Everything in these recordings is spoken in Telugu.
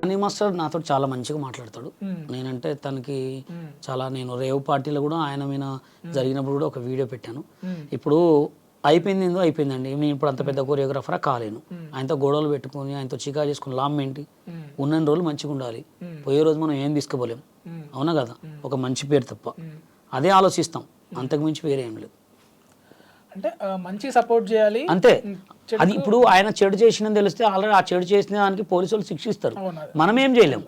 అనీ మాస్టర్ నాతో చాలా మంచిగా మాట్లాడతాడు. నేనంటే తనకి చాలా, నేను రేవ్ పార్టీలో కూడా ఆయన మీద జరిగినప్పుడు కూడా ఒక వీడియో పెట్టాను. ఇప్పుడు అయిపోయింది ఏందో అయిపోయిందండి. నేను ఇప్పుడు అంత పెద్ద కొరియోగ్రాఫరా కాలేను. ఆయనతో గొడవలు పెట్టుకొని ఆయనతో చికా చేసుకుని లాభం ఏంటి? ఉన్న రోజులు మంచిగా ఉండాలి, పోయే రోజు మనం ఏం తీసుకోలేం, అవునా కదా? ఒక మంచి పేరు తప్ప అదే ఆలోచిస్తాం, అంతకుమించి వేరే ఏం లేదు. అంటే మంచి సపోర్ట్ చేయాలి అంతే. అది ఇప్పుడు ఆయన చెడు చేసినని తెలిస్తే ఆల్రెడీ ఆ చెడు చేసిన దానికి పోలీసు వాళ్ళు శిక్షిస్తారు, మనం ఏం చేయలేం.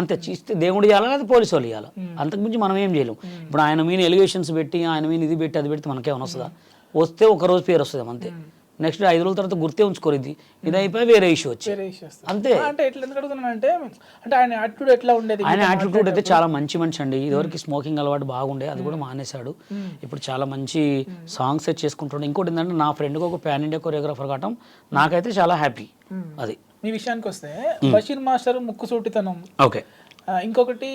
అంతే చేస్తే దేవుడు ఇవ్వాలి, అది పోలీసు వాళ్ళు ఇవ్వాలి, అంతకుమించి మనం ఏం చేయలేం. ఇప్పుడు ఆయన మీద ఎలిగేషన్స్ పెట్టి ఆయన మీద ఇది పెట్టి అది పెడితే మనకేమైనా వస్తుందా? వస్తే ఒక రోజు పేరు వస్తుంది అంతే. నెక్స్ట్ 5 రోజుల తర్వాత గుర్తే ఉంచుకోరిద్ది, ఇది అయిపోయి వేరే ఇష్యూ వచ్చి అంతే. అంటే ఎట్లా ఎందుకు అడుగుతున్నానంటే అంటే ఆయన యాటిట్యూడ్ ఎట్లా ఉండేది? ఆయన యాటిట్యూడ్ అయితే చాలా మంచి మనిషి అండి. ఇదివరకు స్మోకింగ్ అలవాటు బాగుండే, అది కూడా మానేశాడు. ఇప్పుడు చాలా మంచి సాంగ్స్ సెట్ చేసుకుంటాడు. ఇంకోటి ఏంటంటే నా ఫ్రెండ్కి ఒక పాన్ ఇండియా కొరియోగ్రాఫర్ కావటం నాకైతే చాలా హ్యాపీ. అది మీ విషయానికి వస్తే బషీర్ మాస్టర్ ముక్కుసూటితనం, ఓకే. ఇంకొకటి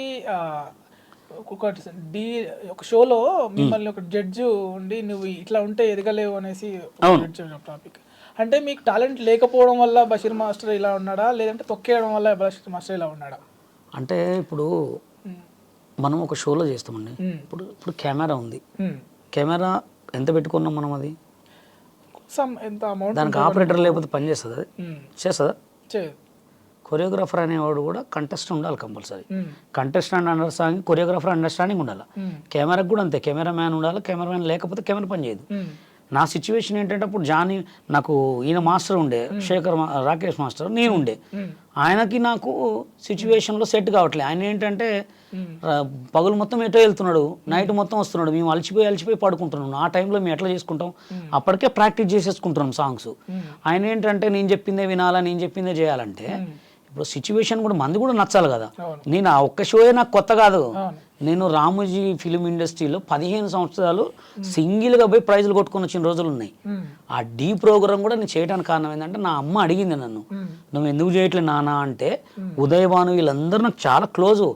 ఒక షోలో మిమ్మల్ని ఒక జడ్జి ఉండి నువ్వు ఇట్లా ఉంటే ఎదగలేవు అనేసి టాపిక్. అంటే మీకు టాలెంట్ లేకపోవడం వల్ల బషీర్ మాస్టర్ ఇలా ఉన్నాడా, లేదంటే తొక్కేయడం వల్ల బషీర్ మాస్టర్ ఇలా ఉన్నాడా? అంటే ఇప్పుడు మనం ఒక షోలో చేస్తామండి. ఇప్పుడు కెమెరా ఉంది, కెమెరా ఎంత పెట్టుకున్నాం మనం? అది ఎంత అమౌంట్, దానికి ఆపరేటర్ లేకపోతే పని చేస్తుంది? అది చేస్తుందా? కొరియోగ్రాఫర్ అనేవాడు కూడా కంటెస్టెంట్ ఉండాలి compulsory. Contestant understanding, choreographer understanding ఉండాలి. కెమెరాకి కూడా అంతే, కెమెరా మ్యాన్ ఉండాలి. కెమెరా మ్యాన్ లేకపోతే కెమెరా పని చేయదు. నా సిచ్యువేషన్ ఏంటంటే అప్పుడు జానీ, నాకు ఈయన మాస్టర్ ఉండే శేఖర్, రాకేష్ మాస్టర్, నేను ఉండే. ఆయనకి నాకు సిచ్యువేషన్లో సెట్ కావట్లేదు. ఆయన ఏంటంటే పగులు మొత్తం ఎటో వెళ్తున్నాడు, నైట్ మొత్తం వస్తున్నాడు, మేము అలసిపోయి పడుకుంటున్నాం. ఆ టైంలో మేము ఎట్లా చేసుకుంటాం? అప్పటికే ప్రాక్టీస్ చేసేసుకుంటున్నాం సాంగ్స్. ఆయన ఏంటంటే నేను చెప్పిందే వినాలా, నేను చెప్పిందే చేయాలంటే ఇప్పుడు సిచ్యువేషన్ కూడా మంది కూడా నచ్చాలి కదా. నేను ఆ ఒక్క షోయే నాకు కొత్త కాదు. నేను రామోజీ ఫిలిం ఇండస్ట్రీలో 15 సంవత్సరాలు సింగిల్గా పోయి ప్రైజులు కొట్టుకొని వచ్చిన రోజులు ఉన్నాయి. ఆ డీ ప్రోగ్రామ్ కూడా నేను చేయడానికి కారణం ఏంటంటే నా అమ్మ అడిగింది నన్ను, నువ్వు ఎందుకు చేయట్లేదు నాన్న అంటే, ఉదయభాను వీళ్ళందరూ నాకు చాలా క్లోజు.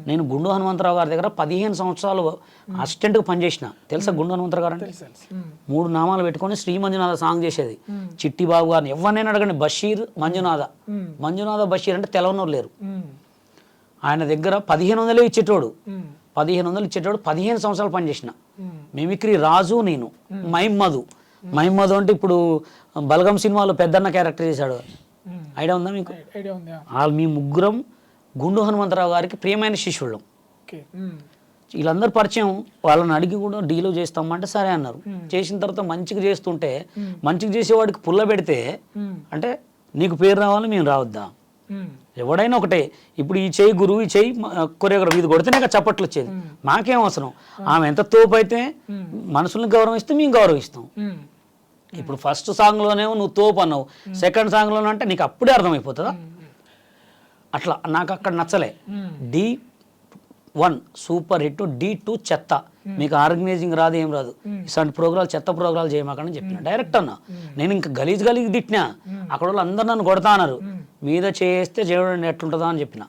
నేను గుండు హనుమంతరావు గారి దగ్గర 15 సంవత్సరాలు అసిస్టెంట్గా పనిచేసిన. తెలుసా గుండు హనుమంతరావు గారు అంటే? 3 నామాలు పెట్టుకొని శ్రీ మంజునాథ సాంగ్ చేసేది. చిట్టి బాబు గారిని ఎవరినైనా అడగండి, బషీర్ మంజునాథ బషీర్ అంటే తెలవనోరు లేరు. ఆయన దగ్గర 1500 ఇచ్చేటోడు, 1500 ఇచ్చేటోడు. 15 సంవత్సరాలు పనిచేసిన. మిమిక్రీ రాజు, నేను మహిమ్మధు అంటే ఇప్పుడు బలగం సినిమాలో పెద్దన్న క్యారెక్టర్ చేశాడు, ఐడియా ఉందా మీకు? మీ ముగ్గురం గుండు హనుమంతరావు గారికి ప్రియమైన శిష్యుళ్ళం. వీళ్ళందరూ పరిచయం. వాళ్ళని అడిగి కూడా డీలో చేస్తామంటే సరే అన్నారు. చేసిన తర్వాత మంచిగా చేస్తుంటే, మంచిగా చేసేవాడికి పుల్ల పెడితే అంటే నీకు పేరు రావాలి, మేము రావద్దా? ఎవడైనా ఒకటే. ఇప్పుడు ఈ చేయి గురువు, ఈ చేయి కొరియోగ్రాఫర్, ఇది కొడితేనే చప్పట్లు వచ్చేది. మాకేం అవసరం? ఆమె ఎంత తోపు అయితే మనుషుల్ని గౌరవిస్తే మేము గౌరవిస్తాం. ఇప్పుడు ఫస్ట్ సాంగ్లోనేమో నువ్వు తోపు అన్నావు, సెకండ్ సాంగ్లోనే అంటే నీకు అప్పుడే అర్థమైపోతుందా? అట్లా నాకు అక్కడ నచ్చలే. D1 సూపర్ హిట్, D2 చెత్త, మీకు ఆర్గనైజింగ్ రాదు, ఏం రాదు, ఇలాంటి ప్రోగ్రాలు చెత్త ప్రోగ్రాలు చేయమాకని చెప్పిన డైరెక్ట్ అన్న. నేను ఇంకా గలీజ్ తిట్టినా. అక్కడ వాళ్ళు అందరు నన్ను కొడతా అన్నారు, మీద చేస్తే చేయడం ఎట్లుంటుందా అని చెప్పిన.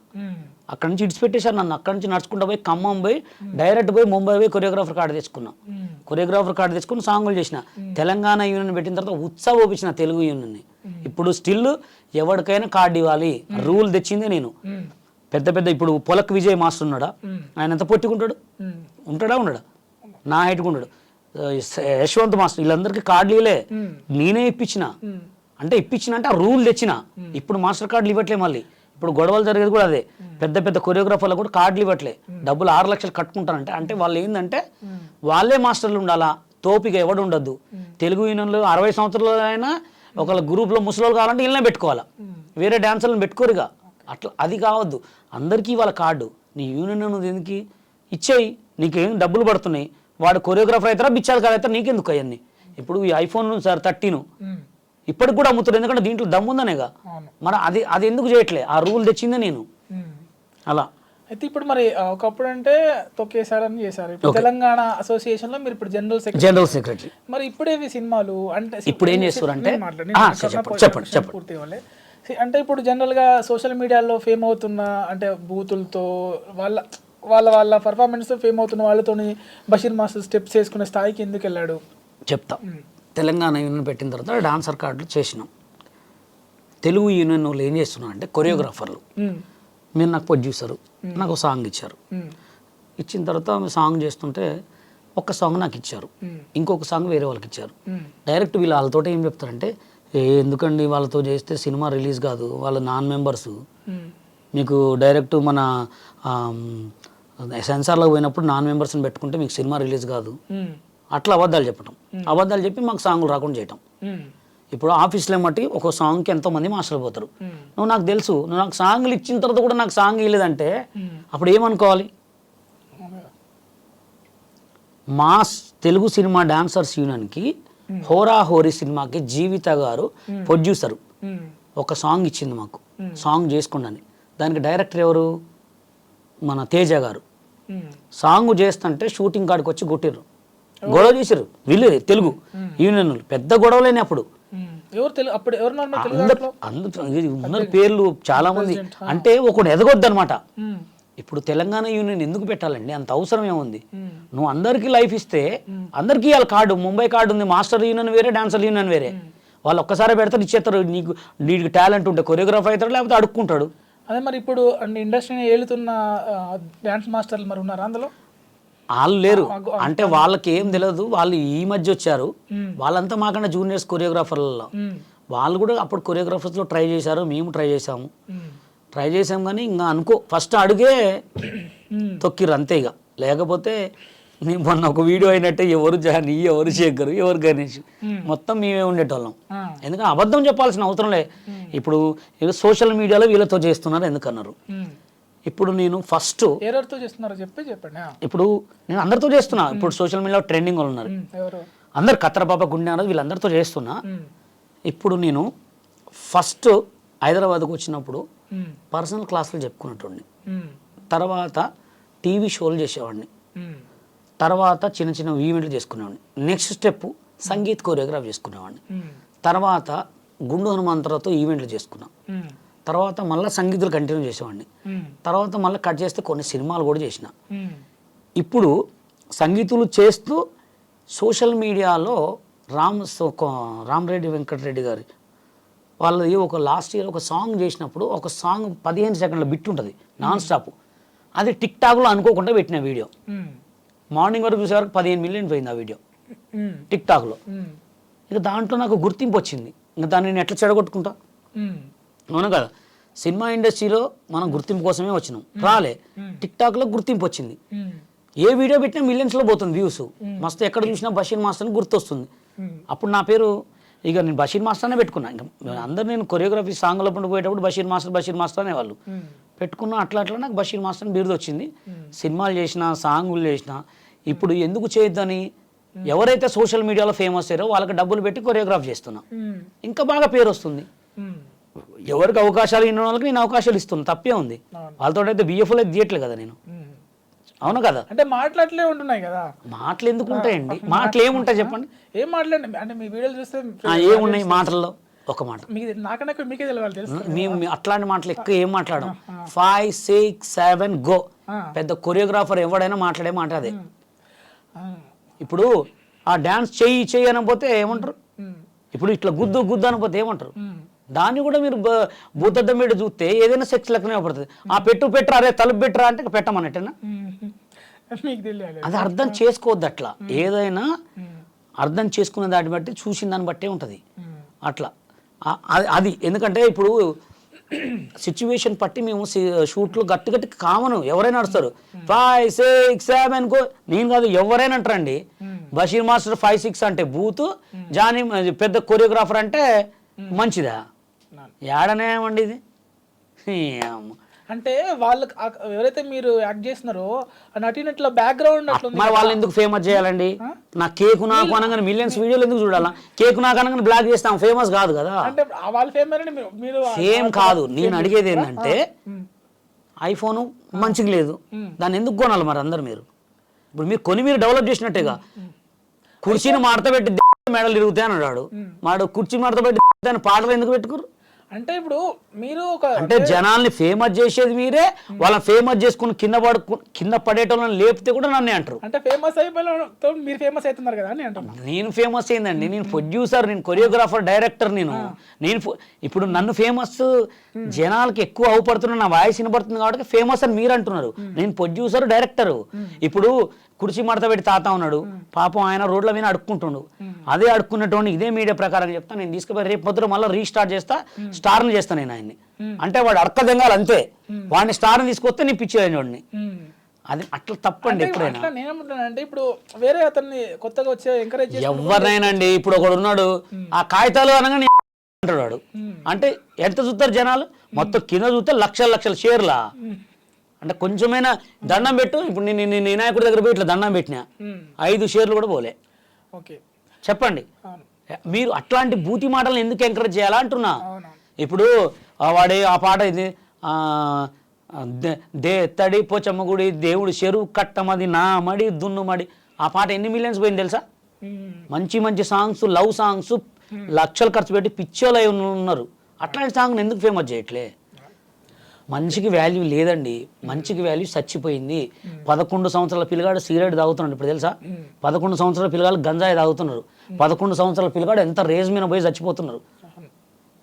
అక్కడి నుంచి ఇడిచిపెట్టేశారు నన్ను. అక్కడి నుంచి నడుచుకుంటూ పోయి ఖమ్మం పోయి డైరెక్ట్ పోయి ముంబై పోయి కొరియోగ్రాఫర్ కార్డు తెచ్చుకుని సాంగులు చేసిన. తెలంగాణ యూనియన్ పెట్టిన తర్వాత ఉత్సాహం ఒప్పించిన తెలుగు యూనియన్ని. ఇప్పుడు స్టిల్ ఎవరికైనా కార్డు ఇవ్వాలి, రూల్ తెచ్చింది నేను. పెద్ద ఇప్పుడు పొలక్ విజయ్ మాస్టర్ ఉన్నాడా? ఆయన ఎంత పొట్టుకుంటాడు? ఉండడా? నా హైట్గా ఉండడు. యశ్వంత్ మాస్టర్, వీళ్ళందరికీ కార్డులు ఇవ్వలే, నేనే ఇప్పించిన. అంటే ఆ రూల్ తెచ్చిన. ఇప్పుడు మాస్టర్ కార్డులు ఇవ్వట్లే. మళ్ళీ ఇప్పుడు గొడవలు జరిగేది కూడా అదే. పెద్ద కొరియోగ్రాఫర్లు కూడా కార్డులు ఇవ్వట్లే, డబ్బులు 6 లక్షలు కట్టుకుంటారంటే. అంటే వాళ్ళు ఏంటంటే వాళ్ళే మాస్టర్లు ఉండాలా, తోపిగా ఎవడు ఉండద్దు. తెలుగు యూనియన్లో 60 సంవత్సరాలు అయినా ఒకళ్ళ గ్రూప్లో ముసలోళ్ళు కావాలంటే వీళ్ళనే పెట్టుకోవాలా, వేరే డాన్సర్లను పెట్టుకోరుగా. అట్లా అది కావద్దు. అందరికీ వాళ్ళ కార్డు. నీ యూనియన్ నువ్వు ఎందుకు ఇచ్చేయి, నీకేం డబ్బులు పడుతున్నాయి. వాడు కొరియోగ్రాఫర్ అవుతారా, బిచ్చాలు కాదు అవుతారా, నీకెందుకు అవన్నీ? ఇప్పుడు ఈ ఐఫోన్ సార్ 13 ఇప్పటికి కూడా అమ్ముతారు, ఎందుకంటే దీంట్లో దమ్ముందనేగా. మరి అది ఎందుకు చేయట్లే? ఆ రూల్ తెచ్చిందే నేను. అలా అయితే ఇప్పుడు మరి ఒకప్పుడు అంటే తొక్కేసారని చేశారు. ఇప్పుడు తెలంగాణ అసోసియేషన్ లో మీరు ఇప్పుడు జనరల్ సెక్రటరీ. మరి ఇప్పుడే సినిమాలు అంటే ఇప్పుడు ఏం చేస్తారు అంటే పూర్తి వాళ్ళే. అంటే ఇప్పుడు జనరల్గా సోషల్ మీడియాలో ఫేమ్ అవుతున్న అంటే బూతులతో వాళ్ళ పర్ఫార్మెన్స్ ఫేమ్ అవుతున్న వాళ్ళతోని బషీర్ మాస్టర్ స్టెప్స్ వేసుకునే స్థాయికి ఎందుకు వెళ్ళాడు చెప్తా. తెలంగాణ యూనియన్ పెట్టిన తర్వాత డాన్సర్ కార్డులు చేసినాం. తెలుగు యూనియన్ వాళ్ళు ఏం చేస్తున్నారు అంటే కొరియోగ్రాఫర్లు మీరు నాకు ప్రొడ్యూసరు నాకు ఒక సాంగ్ ఇచ్చారు, ఇచ్చిన తర్వాత సాంగ్ చేస్తుంటే ఒక్క సాంగ్ నాకు ఇచ్చారు, ఇంకొక సాంగ్ వేరే వాళ్ళకి ఇచ్చారు. డైరెక్ట్ వీళ్ళు వాళ్ళతో ఏం చెప్తారంటే ఎందుకండి వాళ్ళతో చేస్తే సినిమా రిలీజ్ కాదు, వాళ్ళ నాన్ మెంబర్స్, మీకు డైరెక్ట్ మన సెన్సార్లో పోయినప్పుడు నాన్ మెంబర్స్ని పెట్టుకుంటే మీకు సినిమా రిలీజ్ కాదు, అట్లా అబద్ధాలు చెప్పటం, అబద్ధాలు చెప్పి మాకు సాంగులు రాకుండా చేయటం. ఇప్పుడు ఆఫీస్లో మట్టి ఒక సాంగ్కి ఎంతోమంది మాస్టర్లు పోతారు, నువ్వు నాకు తెలుసు, నువ్వు నాకు సాంగ్లు ఇచ్చిన తర్వాత కూడా నాకు సాంగ్ ఇవ్వలేదంటే అప్పుడు ఏమనుకోవాలి? మాస్ తెలుగు సినిమా డాన్సర్స్ యూనియన్కి హోరా హోరీ సినిమాకి జీవిత గారు ప్రొడ్యూసరు ఒక సాంగ్ ఇచ్చింది మాకు, సాంగ్ చేసుకుండాని. దానికి డైరెక్టర్ ఎవరు? మన తేజ గారు. సాంగ్ చేస్తుంటే షూటింగ్ కాడికి వచ్చి కొట్టిర్రు, గొడవ చేశారు వీళ్ళు తెలుగు యూనియన్. పెద్ద గొడవలేని అప్పుడు అందరు పేర్లు చాలా మంది. అంటే ఒకడు ఎదగొద్దు అనమాట. ఇప్పుడు తెలంగాణ యూనియన్ ఎందుకు పెట్టాలండి? అంత అవసరం ఏముంది? నువ్వు అందరికీ లైఫ్ ఇస్తే అందరికీ వాళ్ళ కార్డు, ముంబై కార్డు ఉంది, మాస్టర్ యూనియన్ వేరే, డాన్సర్ యూనియన్ వేరే. వాళ్ళు ఒక్కసారి పెడతారు, ఇచ్చేస్తారు. నీకు టాలెంట్ ఉంటే కొరియోగ్రాఫర్ అవుతాడు, లేకపోతే అడుక్కుంటాడు. అదే మరి ఇప్పుడు ఇండస్ట్రీని ఏలుతున్న డాన్స్ మాస్టర్లు మరి ఉన్నారా అందులో? వాళ్ళు లేరు. అంటే వాళ్ళకి ఏం తెలియదు, వాళ్ళు ఈ మధ్య వచ్చారు. వాళ్ళంతా మాకన్నా జూనియర్స్ కొరియోగ్రాఫర్లలో. వాళ్ళు కూడా అప్పుడు కొరియోగ్రాఫర్స్లో ట్రై చేశారు, మేము ట్రై చేసాము కానీ ఇంకా అనుకో ఫస్ట్ అడుగే తొక్కిర్రు అంతే. ఇక లేకపోతే నేను మొన్న ఒక వీడియో అయినట్టే ఎవరు జాని, ఎవరు శేఖర్, ఎవరు గణేష్, మొత్తం మేమే ఉండేటోళ్ళం. ఎందుకంటే అబద్ధం చెప్పాల్సిన అవసరం లే. ఇప్పుడు సోషల్ మీడియాలో వీళ్ళతో చేస్తున్నారు ఎందుకన్నారు. ఇప్పుడు నేను ఫస్ట్ ఎవరితో చేస్తున్నారో చెప్పండి. ఇప్పుడు నేను అందరితో చేస్తున్నా. ఇప్పుడు సోషల్ మీడియాలో ట్రెండింగ్ వాళ్ళు ఉన్నారు అందరు, కత్తరపాప గుండె అన్నది వీళ్ళందరితో చేస్తున్నా. ఇప్పుడు నేను ఫస్ట్ హైదరాబాద్కు వచ్చినప్పుడు పర్సనల్ క్లాసులు చెప్పుకున్నట్టుండి, తర్వాత టీవీ షోలు చేసేవాడిని, తర్వాత చిన్న చిన్న ఈవెంట్లు చేసుకునేవాడిని. నెక్స్ట్ స్టెప్ సంగీత్ కొరియోగ్రాఫ్ చేసుకునేవాడిని. తర్వాత గుండు హనుమంతరావుతో ఈవెంట్లు చేసుకున్నాం. తర్వాత మళ్ళీ సంగీతులు కంటిన్యూ చేసేవాడిని. తర్వాత మళ్ళీ కట్ చేస్తే కొన్ని సినిమాలు కూడా చేసిన. ఇప్పుడు సంగీతులు చేస్తూ సోషల్ మీడియాలో రామరెడ్డి వెంకటరెడ్డి గారి వాళ్ళది ఒక లాస్ట్ ఇయర్ ఒక సాంగ్ చేసినప్పుడు, ఒక సాంగ్ 15 సెకండ్ల బిట్ ఉంటుంది నాన్ స్టాప్. అది టిక్ టాక్లో అనుకోకుండా పెట్టిన వీడియో. మార్నింగ్ వరకు చూసే వరకు 15 మిలియన్ పోయింది ఆ వీడియో టిక్ టాక్లో. ఇక దాంట్లో నాకు గుర్తింపు వచ్చింది. ఇంకా దాన్ని నేను ఎట్లా చెడగొట్టుకుంటా? అవును కదా. సినిమా ఇండస్ట్రీలో మనం గుర్తింపు కోసమే వచ్చినాం, రాలే. టిక్ టాక్లో గుర్తింపు వచ్చింది. ఏ వీడియో పెట్టినా మిలియన్స్లో పోతుంది వ్యూస్. మస్తు ఎక్కడ చూసినా బషీర్ మాస్టర్ అని గుర్తొస్తుంది. అప్పుడు నా పేరు ఇక నేను బషీర్ మాస్టర్ అనే పెట్టుకున్నా. ఇంకా అందరు నేను కొరియోగ్రఫీ సాంగ్లో పోయేటప్పుడు బషీర్ మాస్టర్ అనేవాళ్ళు పెట్టుకున్నా. అట్లా నాకు బషీర్ మాస్టర్ అని బిరుదు వచ్చింది. సినిమాలు చేసిన, సాంగులు చేసిన. ఇప్పుడు ఎందుకు చేయొద్దని ఎవరైతే సోషల్ మీడియాలో ఫేమస్ అయ్యారో వాళ్ళకి డబ్బులు పెట్టి కొరియోగ్రాఫ్ చేస్తున్నా, ఇంకా బాగా పేరు వస్తుంది. ఎవరికి అవకాశాలు ఇన్న వాళ్ళకి నేను అవకాశాలు ఇస్తున్నాను, తప్పే ఉంది. వాళ్ళతో అయితే బిఎఫ్ఎల్ అయితే తీయట్లేదు కదా నేను. అవును కదా. అంటే మాట్లాడలే ఉంటున్నాయి కదా. మాటలు ఎందుకు ఉంటాయండి? మాటలు ఏముంటాయి చెప్పండి? ఏం మాట్లాడండి అంటే మీ వీడియోలు చూస్తే ఏమున్నాయి మాటల్లో? ఒక మాట నాకన్నా మీకే తెలియాలి తెలుసు. మేము అట్లాంటి మాటలు ఎక్కువ ఏం మాట్లాడడం. 5, 6, 7 గో. పెద్ద కొరియోగ్రాఫర్ ఎవడైనా మాట్లాడే మాట అదే. ఇప్పుడు ఆ డాన్స్ చెయ్యి అనకపోతే ఏమంటారు? ఇప్పుడు ఇట్లా గుద్దు అనకపోతే ఏమంటారు? దాన్ని కూడా మీరు భూతద్దం మీద చూస్తే ఏదైనా సెక్స్ లెక్కనే పడుతుంది. ఆ పెట్టు అరే తలుపు పెట్టరా అంటే పెట్టమన్నట్టేనా? అది అర్థం చేసుకోవద్దు. అట్లా ఏదైనా అర్థం చేసుకునే దాన్ని బట్టి, చూసిన దాన్ని బట్టే ఉంటుంది అట్లా. అది ఎందుకంటే ఇప్పుడు సిచ్యువేషన్ పట్టి మేము షూట్లు గట్టి కామన్ ఎవరైనా నడుస్తారు. 5, 6, 7 గో. నేను కాదు, ఎవరైనా అంటారండి. బషీర్ మాస్టర్ 5, 6 అంటే బూత్, జానీ పెద్ద కొరియోగ్రాఫర్ అంటే మంచిదా? ఏడనేమండి ఇది? అంటే వాళ్ళకి ఎవరైతే మీరు యాక్ట్ చేస్తున్నారో నటినట్ల బ్యాక్గ్రౌండ్ మరి వాళ్ళు ఎందుకు ఫేమస్ చేయాలండి? నా కేకు నాకు అనగానే మిలియన్స్ వీడియోలు ఎందుకు చూడాలా? కేకు నాకు అనగానే బ్లాక్ చేస్తాం, ఫేమస్ కాదు కదా. అంటే వాళ్ళు ఫేమ్ కాదు. నేను అడిగేది ఏంటంటే ఐఫోన్ మంచిగా లేదు, దాన్ని ఎందుకు కొనాలి మరి అందరు? ఇప్పుడు మీరు కొని మీరు డెవలప్ చేసినట్టేగా. కుర్చీని మడత పెట్టి మెడలు తిరుగుతాయి అని అన్నాడు. కుర్చీ మడత పెట్టి పాటలు ఎందుకు పెట్టుకోరు? అంటే ఇప్పుడు మీరు ఒక అంటే జనాల్ని ఫేమస్ చేసేది మీరే, వాళ్ళని ఫేమస్ చేసుకుని కింద పడేటోళ్ళని లేపితే కూడా నన్నే అంటారు. అంటే ఫేమస్ అయిపోయిన మీరు ఫేమస్ అవుతున్నారు కదా అని అంటున్నారు. నేను ఫేమస్ అయిందండి, నేను ప్రొడ్యూసర్, నేను కొరియోగ్రాఫర్, డైరెక్టర్. నేను ఇప్పుడు నన్ను ఫేమస్ జనాలకి ఎక్కువ అవపడుతున్నా, నా వాయిస్ వినబడుతుంది కాబట్టి ఫేమస్ అని మీరు అంటున్నారు. నేను ప్రొడ్యూసర్, డైరెక్టర్. ఇప్పుడు కుర్చీ మడత పెట్టి తాత ఉన్నాడు పాపం, ఆయన రోడ్ల మీద అడుక్కుంటుండు. అదే అడుక్కున్నటువంటి ఇదే మీడియా ప్రకారం చెప్తా, నేను తీసుకుపోయి రేపు పొద్దున మళ్ళీ రీస్టార్ట్ చేస్తా, స్టార్ని చేస్తాను నేను ఆయన్ని. అంటే వాడు అడకదెంగాలి అంతే, వాడిని స్టార్ని తీసుకొస్తే నీ పిచ్చి వాడిని. అది అట్లా తప్పండి ఎప్పుడైనా. నేనేమంటానంటే ఇప్పుడు వేరే అతన్ని కొత్తగా వచ్చే ఎంకరేజ్ ఎవరినైనా అండి, ఇప్పుడు ఒకడు ఉన్నాడు ఆ కాగితాలు అనగా అంటాడు వాడు. అంటే ఎంత చూస్తారు జనాలు, మొత్తం కింద చూస్తే లక్షల లక్షల షేర్లా. అంటే కొంచెమైనా దండం పెట్టు. ఇప్పుడు నేను వినాయకుడి దగ్గర పోయి ఇట్లా దండం పెట్టినా 5 షేర్లు కూడా పోలే. ఓకే చెప్పండి, మీరు అట్లాంటి బూతి మాటలను ఎందుకు ఎంకరేజ్ చేయాలా అంటున్నా. ఇప్పుడు వాడే ఆ పాట ఇది తడి పోచమ్మ గుడి దేవుడు చెరువు కట్టమది నా మడి దున్నుమడి, ఆ పాట ఎన్ని మిలియన్స్ పోయింది తెలుసా. మంచి మంచి సాంగ్స్, లవ్ సాంగ్స్ లక్షలు ఖర్చు పెట్టి పిచ్చోలు అయి ఉన్నారు. అట్లాంటి సాంగ్ని ఎందుకు ఫేమస్ చేయట్లే. మంచికి వాల్యూ లేదండి, మంచికి వాల్యూ చచ్చిపోయింది. 11 సంవత్సరాల పిల్లగాడు సిగరెట్ తాగుతున్నాడు ఇప్పుడు తెలుసా. 11 సంవత్సరాల పిల్లగాడు గంజాయి తాగుతున్నారు. 11 సంవత్సరాల పిల్లగాడు ఎంత రేజ్ మీద పోయి చచ్చిపోతున్నారు.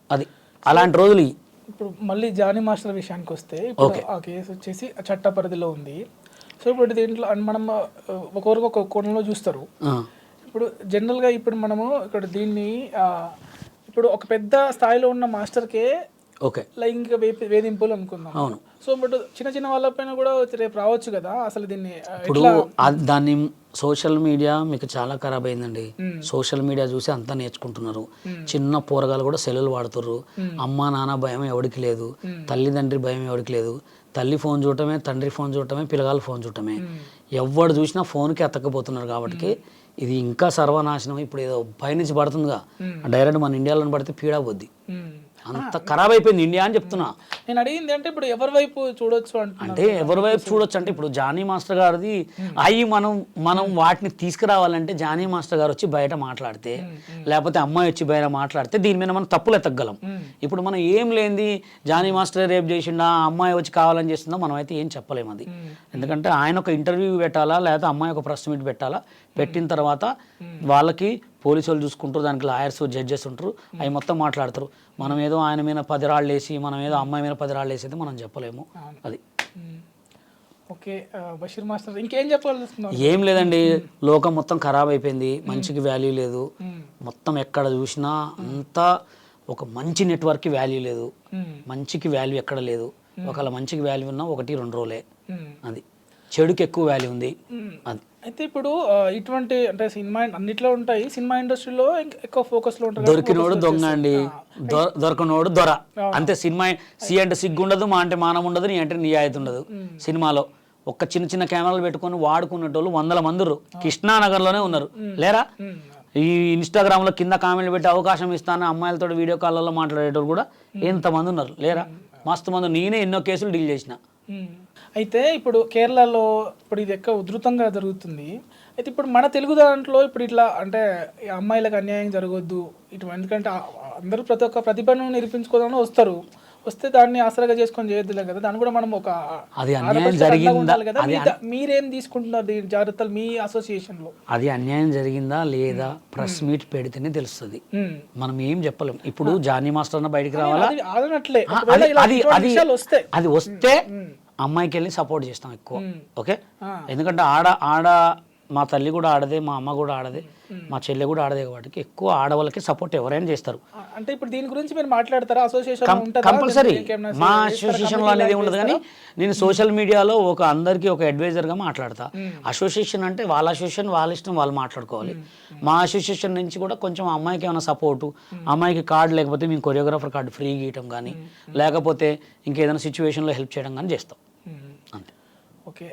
అది అలాంటి రోజులు. ఇప్పుడు మళ్ళీ జానీ మాస్టర్ విషయానికి వస్తే, ఇప్పుడు ఆ కేసు వచ్చేసి చట్ట పరిధిలో ఉంది. సో ఇప్పుడు దీంట్లో మనం ఒకరికి ఒక కోణంలో చూస్తారు. ఇప్పుడు జనరల్గా ఇప్పుడు మనము ఇక్కడ దీన్ని ఇప్పుడు ఒక పెద్ద స్థాయిలో ఉన్న మాస్టర్కే లైంగిక వేధింపులు అనుకుందాం. అవును. సో బట్ చిన్న చిన్న వాళ్ళపైన కూడా రేపు రావచ్చు కదా అసలు దీన్ని. ఇప్పుడు దాన్ని సోషల్ మీడియా మీకు చాలా ఖరాబ్ అయిందండి. సోషల్ మీడియా చూసి అంతా నేర్చుకుంటున్నారు. చిన్న పోరగాలు కూడా సెల్లులు వాడుతున్నారు. అమ్మ నాన్న భయం ఎవరికి లేదు, తల్లిదండ్రి భయం ఎవరికి లేదు. తల్లి ఫోన్ చూడటమే, తండ్రి ఫోన్ చూడటమే, పిల్లగాళ్ళు ఫోన్ చూడటమే. ఎవడు చూసినా ఫోన్కి అతకపోతున్నారు. కాబట్టి ఇది ఇంకా సర్వనాశనం. ఇప్పుడు ఏదో పైనుంచి పడుతుందిగా, డైరెక్ట్ మన ఇండియాలో పడితే పీడా పోద్ది. అంత ఖరాబ్ అయిపోయింది ఇండియా అని చెప్తున్నా. నేను అడిగింది అంటే ఇప్పుడు ఎవరి వైపు చూడొచ్చు అంటే ఎవరి వైపు చూడొచ్చు అంటే ఇప్పుడు జానీ మాస్టర్ గారిది అయ్యి మనం వాటిని తీసుకురావాలంటే జానీ మాస్టర్ గారు వచ్చి బయట మాట్లాడితే, లేకపోతే అమ్మాయి వచ్చి బయట మాట్లాడితే దీని మీద మనం తప్పులు ఎత్తగలం. ఇప్పుడు మనం ఏం లేనిది జానీ మాస్టర్ రేపు చేసిండా, అమ్మాయి వచ్చి కావాలని చేస్తుందా, మనం అయితే ఏం చెప్పలేము అది. ఎందుకంటే ఆయన ఒక ఇంటర్వ్యూ పెట్టాలా, లేకపోతే అమ్మాయి ఒక ప్రెస్ మీట్ పెట్టాలా, పెట్టిన తర్వాత వాళ్ళకి పోలీసు వాళ్ళు చూసుకుంటారు, దానికి లాయర్స్ జడ్జెస్ ఉంటారు, అవి మొత్తం మాట్లాడతారు. మనం ఏదో ఆయన మీద 10 రాళ్ళు వేసి, మనం ఏదో అమ్మాయి మీద 10 రాళ్ళు వేసి అయితే మనం చెప్పలేము. అది ఓకే. బషీర్ మాస్టర్ ఇంకేం చెప్పాలి? ఏం లేదండి, లోకం మొత్తం ఖరాబ్ అయిపోయింది, మంచికి వాల్యూ లేదు. మొత్తం ఎక్కడ చూసినా అంతా ఒక మంచి నెట్వర్క్కి వాల్యూ లేదు, మంచికి వాల్యూ ఎక్కడ లేదు. ఒకవేళ మంచికి వాల్యూ ఉన్నా 1-2 రోజులే. అది చెడుకి ఎక్కువ వాల్యూ ఉంది. అది అయితే ఇప్పుడు ఇటువంటి అంటే సినిమా అన్నిట్లో ఉంటాయి, సినిమా ఇండస్ట్రీలో ఎక్కువ ఫోకస్లో ఉంటారు. దొరికినోడు దొంగ అండి, దొరకనోడు దొర అంతే. సినిమా సి అంటే సిగ్గు ఉండదు, మా అంటే మానం ఉండదు, నీ అంటే నియాయత ఉండదు. సినిమాలో ఒక్క చిన్న చిన్న కెమెరాలు పెట్టుకొని వాడుకునేటోళ్ళు 100 మంది కృష్ణానగర్లోనే ఉన్నారు లేరా. ఈ ఇన్స్టాగ్రామ్లో కింద కామెంట్లు పెట్టి అవకాశం ఇస్తాను అమ్మాయిలతో వీడియో కాల్లో మాట్లాడేటోళ్ళు కూడా ఎంతమంది ఉన్నారు లేరా. మస్తు మంది. నేనే ఎన్నో కేసులు డీల్ చేసిన. అయితే ఇప్పుడు కేరళలో ఇప్పుడు ఇది ఎక్కువ ఉధృతంగా జరుగుతుంది. అయితే ఇప్పుడు మన తెలుగు దాంట్లో ఇప్పుడు ఇట్లా అంటే అమ్మాయిలకు అన్యాయం జరగొద్దు ఇటు, ఎందుకంటే అందరూ ప్రతి ఒక్క ప్రతిభను నిరూపించుకోవాలని వస్తే దాన్ని ఆసరాగా చేసుకొని చేయొద్దులే కదా. దాన్ని కూడా మనం ఒక ఉండాలి కదా. మీరేం తీసుకుంటున్నారు దీని జాగ్రత్తలు మీ అసోసియేషన్లో? అది అన్యాయం జరిగిందా లేదా ప్రెస్ మీట్ పెడితేనే తెలుస్తుంది. మనం ఏం చెప్పలేం. ఇప్పుడు జానీ మాస్టర్ అన్న బయటికి రావాలా, అది వస్తే అమ్మాయికి వెళ్ళి సపోర్ట్ చేస్తాం ఎక్కువ. ఓకే, ఎందుకంటే ఆడ మా తల్లి కూడా ఆడదే, మా అమ్మ కూడా ఆడదే, మా చెల్లె కూడా ఆడదే, కాబట్టి ఎక్కువ ఆడవాళ్ళకి సపోర్ట్ ఎవరైనా చేస్తారు. అంటే ఇప్పుడు దీని గురించి మీరు మాట్లాడతారా? Association compulsory. మా అసోసియేషన్లో అనేది ఉండదు, కానీ నేను సోషల్ మీడియాలో అందరికీ ఒక అడ్వైజర్గా మాట్లాడతా. అసోసియేషన్ అంటే వాళ్ళ అసోసియేషన్, వాళ్ళ ఇష్టం, వాళ్ళు మాట్లాడుకోవాలి. మా అసోసియేషన్ నుంచి కూడా కొంచెం అమ్మాయికి ఏమైనా సపోర్టు, అమ్మాయికి కార్డు లేకపోతే మేము కొరియోగ్రాఫర్ కార్డు ఫ్రీ గీయటం కానీ, లేకపోతే ఇంకేదైనా సిచ్యువేషన్లో హెల్ప్ చేయడం కానీ చేస్తాం. అంతే. Okay,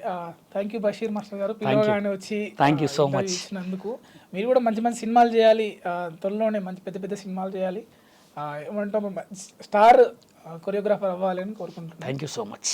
thank you Basheer master గారు, పిల్లగానే వచ్చి థ్యాంక్ యూ సో మచ్ ఇచ్చినందుకు. మీరు కూడా మంచి మంచి సినిమాలు చేయాలి, త్వరలోనే మంచి పెద్ద పెద్ద సినిమాలు చేయాలి, ఏమంటాం స్టార్ కొరియోగ్రాఫర్ అవ్వాలని కోరుకుంటున్నాను. Thank you so much.